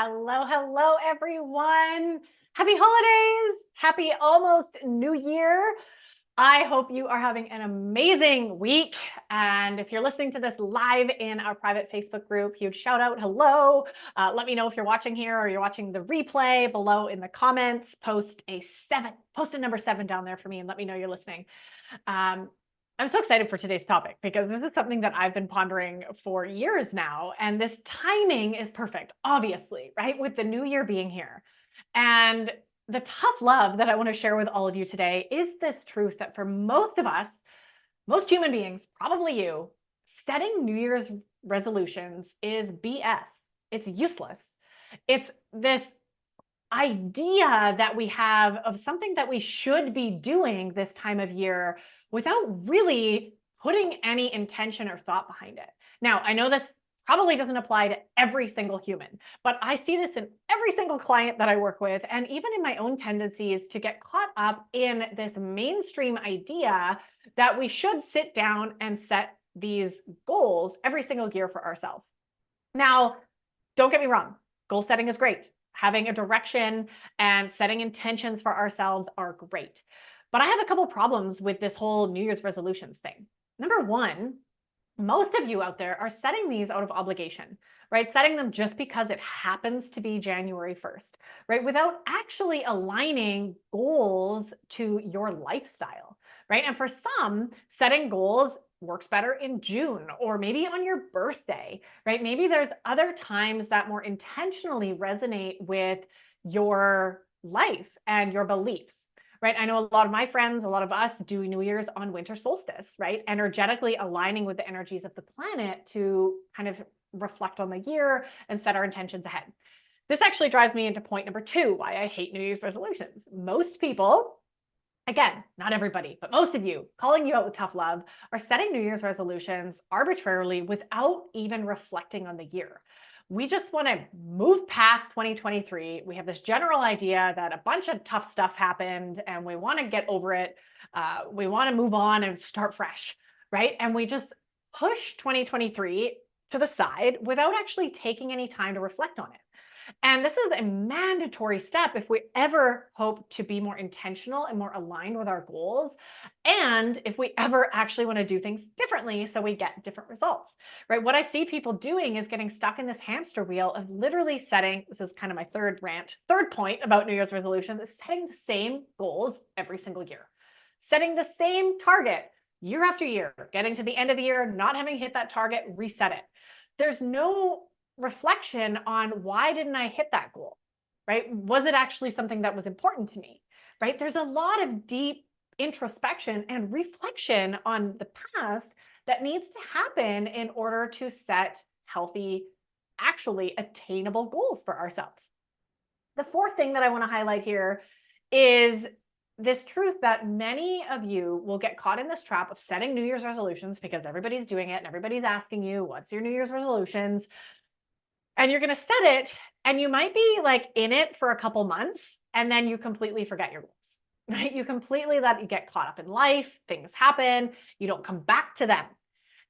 Hello, hello, everyone. Happy holidays. Happy almost New Year. I hope you are having an amazing week. And if you're listening to this live in our private Facebook group, huge shout out. Hello. Let me know if you're watching here or you're watching the replay below in the comments. Post a number 7 down there for me and let me know you're listening. I'm so excited for today's topic because this is something that I've been pondering for years now. And this timing is perfect, obviously, right? With the new year being here. And the tough love that I want to share with all of you today is this truth that for most of us, most human beings, probably you, setting New Year's resolutions is BS. It's useless. It's this idea that we have of something that we should be doing this time of year without really putting any intention or thought behind it. Now, I know this probably doesn't apply to every single human, but I see this in every single client that I work with, and even in my own tendencies to get caught up in this mainstream idea that we should sit down and set these goals every single year for ourselves. Now, don't get me wrong, goal setting is great. Having a direction and setting intentions for ourselves are great. But I have a couple problems with this whole New Year's resolutions thing. Number one, most of you out there are setting these out of obligation, right? Setting them just because it happens to be January 1st, right? Without actually aligning goals to your lifestyle, right? And for some, setting goals works better in June or maybe on your birthday, right? Maybe there's other times that more intentionally resonate with your life and your beliefs, right? I know a lot of my friends, a lot of us do New Year's on winter solstice, right? Energetically aligning with the energies of the planet to kind of reflect on the year and set our intentions ahead. This actually drives me into point number 2, why I hate New Year's resolutions. Most people, again, not everybody, but most of you, calling you out with tough love, are setting New Year's resolutions arbitrarily without even reflecting on the year. We just want to move past 2023. We have this general idea that a bunch of tough stuff happened and we want to get over it. We want to move on and start fresh, right? And we just push 2023 to the side without actually taking any time to reflect on it. And this is a mandatory step if we ever hope to be more intentional and more aligned with our goals. And if we ever actually want to do things differently so we get different results, right? What I see people doing is getting stuck in this hamster wheel of literally setting, this is kind of my third point about New Year's resolutions, is setting the same goals every single year. Setting the same target year after year, getting to the end of the year, not having hit that target, reset it. There's no reflection on why didn't I hit that goal, right? Was it actually something that was important to me, right? There's a lot of deep introspection and reflection on the past that needs to happen in order to set healthy, actually attainable goals for ourselves. The fourth thing that I want to highlight here is this truth that many of you will get caught in this trap of setting New Year's resolutions because everybody's doing it and everybody's asking you, what's your New Year's resolutions? And you're going to set it and you might be like in it for a couple months and then you completely forget your goals, right? You completely let it get caught up in life, things happen, you don't come back to them.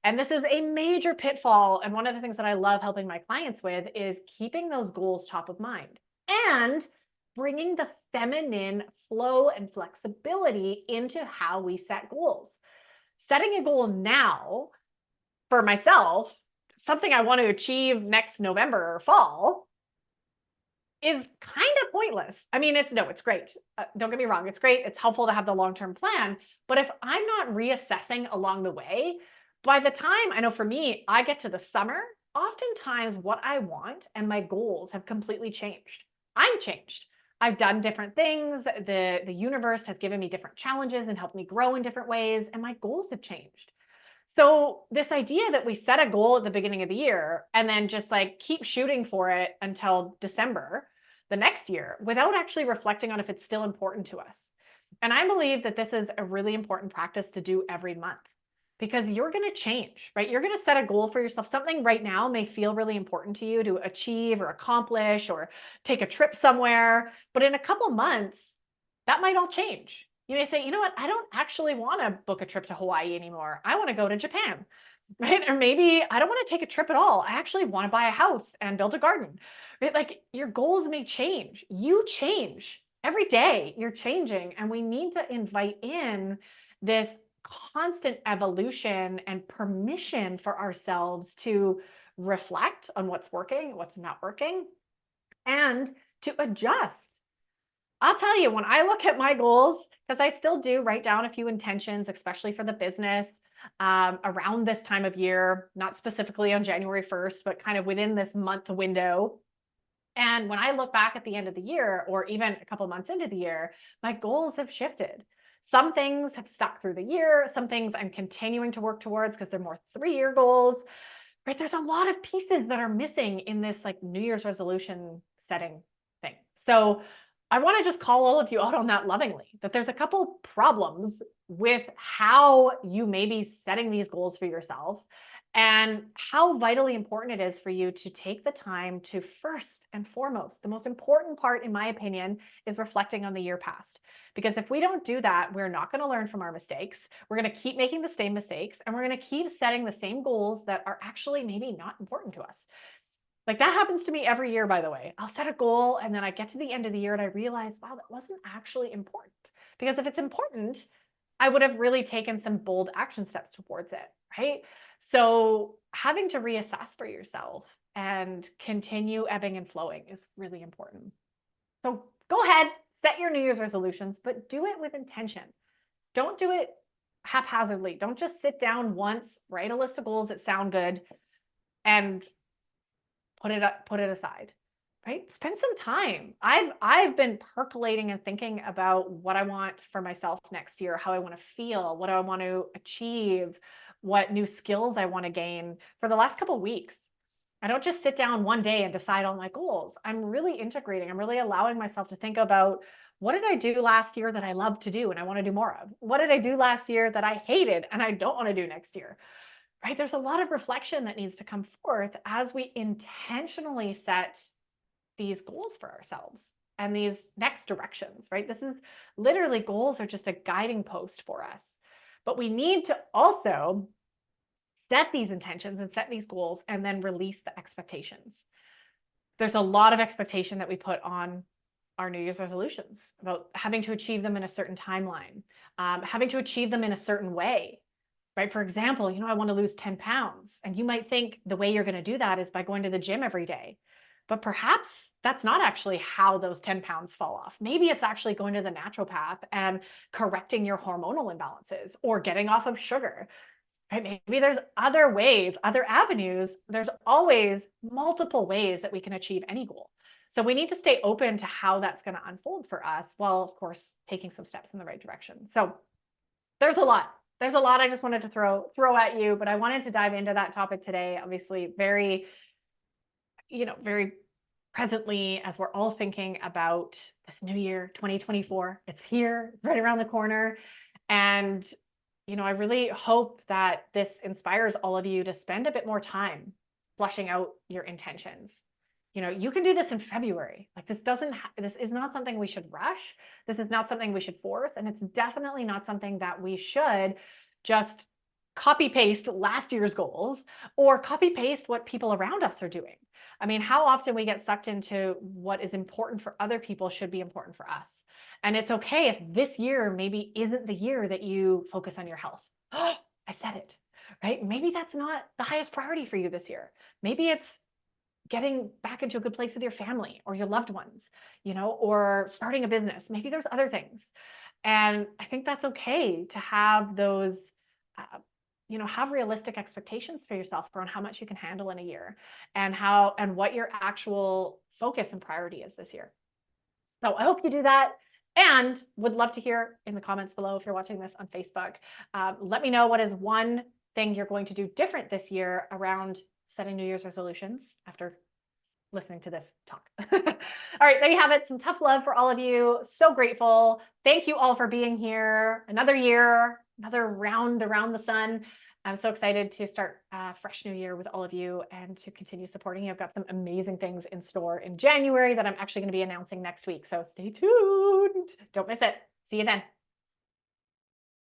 And this is a major pitfall. And one of the things that I love helping my clients with is keeping those goals top of mind and bringing the feminine flow and flexibility into how we set goals. Setting a goal now for myself, something I want to achieve next November or fall, is kind of pointless. I mean, it's great. Don't get me wrong. It's great. It's helpful to have the long-term plan. But if I'm not reassessing along the way, by the time, I know for me, I get to the summer, oftentimes what I want and my goals have completely changed. I'm changed. I've done different things. The universe has given me different challenges and helped me grow in different ways, and my goals have changed. So this idea that we set a goal at the beginning of the year and then just like keep shooting for it until December the next year without actually reflecting on if it's still important to us. And I believe that this is a really important practice to do every month because you're going to change, right? You're going to set a goal for yourself. Something right now may feel really important to you to achieve or accomplish or take a trip somewhere, but in a couple months, that might all change. You may say, you know what, I don't actually want to book a trip to Hawaii anymore. I want to go to Japan. right? Or maybe I don't want to take a trip at all. I actually want to buy a house and build a garden, right? Like your goals may change. You change every day. You're changing, and we need to invite in this constant evolution and permission for ourselves to reflect on what's working, what's not working, and to adjust. I'll tell you, when I look at my goals, because I still do write down a few intentions, especially for the business, around this time of year, not specifically on January 1st, but kind of within this month window. And when I look back at the end of the year, or even a couple months into the year, my goals have shifted. Some things have stuck through the year. Some things I'm continuing to work towards because they're more 3-year goals, right? There's a lot of pieces that are missing in this like New Year's resolution setting thing. So I want to just call all of you out on that lovingly, that there's a couple problems with how you may be setting these goals for yourself, and how vitally important it is for you to take the time to, first and foremost, the most important part, in my opinion, is reflecting on the year past. Because if we don't do that, we're not going to learn from our mistakes. We're going to keep making the same mistakes, and we're going to keep setting the same goals that are actually maybe not important to us. Like that happens to me every year, by the way. I'll set a goal and then I get to the end of the year and I realize, wow, that wasn't actually important. Because if it's important, I would have really taken some bold action steps towards it, right? So having to reassess for yourself and continue ebbing and flowing is really important. So go ahead, set your New Year's resolutions, but do it with intention. Don't do it haphazardly. Don't just sit down once, write a list of goals that sound good, and put it aside, right? Spend some time. I've been percolating and thinking about what I want for myself next year, how I want to feel, what I want to achieve, what new skills I want to gain for the last couple of weeks. I don't just sit down one day and decide on my goals. I'm really integrating. I'm really allowing myself to think about, what did I do last year that I love to do and I want to do more of? What did I do last year that I hated and I don't want to do next year? Right? There's a lot of reflection that needs to come forth as we intentionally set these goals for ourselves and these next directions, right? This is literally, goals are just a guiding post for us. But we need to also set these intentions and set these goals and then release the expectations. There's a lot of expectation that we put on our New Year's resolutions about having to achieve them in a certain timeline, having to achieve them in a certain way. Right? For example, I want to lose 10 pounds. And you might think the way you're going to do that is by going to the gym every day. But perhaps that's not actually how those 10 pounds fall off. Maybe it's actually going to the naturopath and correcting your hormonal imbalances or getting off of sugar. Right? Maybe there's other ways, other avenues. There's always multiple ways that we can achieve any goal. So we need to stay open to how that's going to unfold for us, while, of course, taking some steps in the right direction. So there's a lot. There's a lot I just wanted to throw at you, but I wanted to dive into that topic today. Obviously, very presently, as we're all thinking about this new year, 2024. It's here, it's right around the corner. And, I really hope that this inspires all of you to spend a bit more time fleshing out your intentions. You can do this in February. Like this is not something we should rush. This is not something we should force. And it's definitely not something that we should just copy paste last year's goals or copy paste what people around us are doing. I mean, how often we get sucked into what is important for other people should be important for us. And it's okay if this year maybe isn't the year that you focus on your health. Oh, I said it, right? Maybe that's not the highest priority for you this year. Maybe it's getting back into a good place with your family or your loved ones, or starting a business. Maybe there's other things. And I think that's okay to have those, have realistic expectations for yourself around how much you can handle in a year and what your actual focus and priority is this year. So I hope you do that, and would love to hear in the comments below if you're watching this on Facebook. Let me know what is one thing you're going to do different this year around setting New Year's resolutions after listening to this talk. All right, there you have it. Some tough love for all of you. So grateful. Thank you all for being here. Another year, another round around the sun. I'm so excited to start a fresh new year with all of you and to continue supporting you. I've got some amazing things in store in January that I'm actually going to be announcing next week. So stay tuned. Don't miss it. See you then.